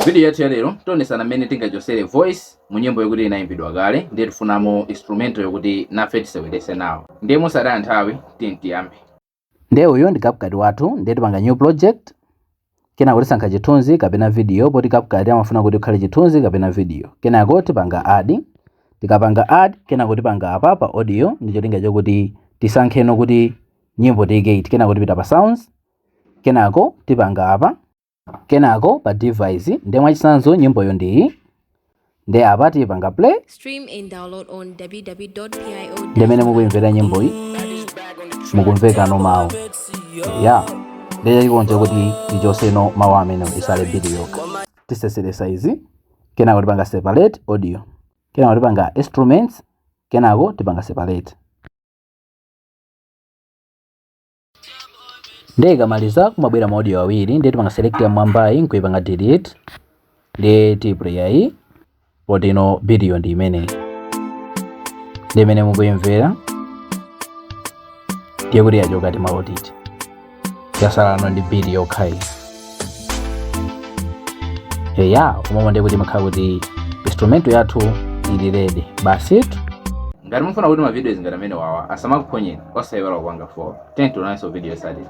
Video yathu ya lero tionesana mmene tingachosere voice mu nyimbo yokuti inayimbidwa kale ndiye tifunamo instrumental yokuti nafe tisewerese nawo. Ndiye musataya nthawi tiyambe. Ndiye uyo ndi CapCut wathu ndiye tipanga new project. Kenako tisankha chithunzi kapena video poti CapCut amafuna kuti ukhale chithunzi kapena video. Kenako tipanga add. Tikapanga add kenako tipanga apa pa audio ndicho cholinga chokuti tisankheno kuti nyimbo tiyike iti. Kenako tipita pa sounds. Kenako tipanga apa. Kenako pa device ndiye mwachitsanzo nyimbo yo ndi ndiye apa tipanga play. Stream and download on www.pio. Ndiye mene mukumvera nyimbo iyi mukumveka no mawu. Ndiye chikonzo kuti tichoseno mawu amene isale video. Tisesere size. Kenako tipanga separate audio. Kenako tipanga instruments. Kenako tipanga separate. Ndiye ikamaliza kumabwera audio awiri ndiye tipanga select ya mwambayi nkuipanga delete. Ndiye tiplay ayi poti ino video ndi imene. Ndiye imene mukumvera ndiye kuti yachoka timaotiti. Yasalano ndi video kai. Umomo ndiye kuti makhala kuti instrumental yathu ili ready. Basi ngati mufuna kuti ma videos ngati amene wawa asamakuphonyeni osayiwala kupanga follow. Tiyeni tionanso video yotsatira.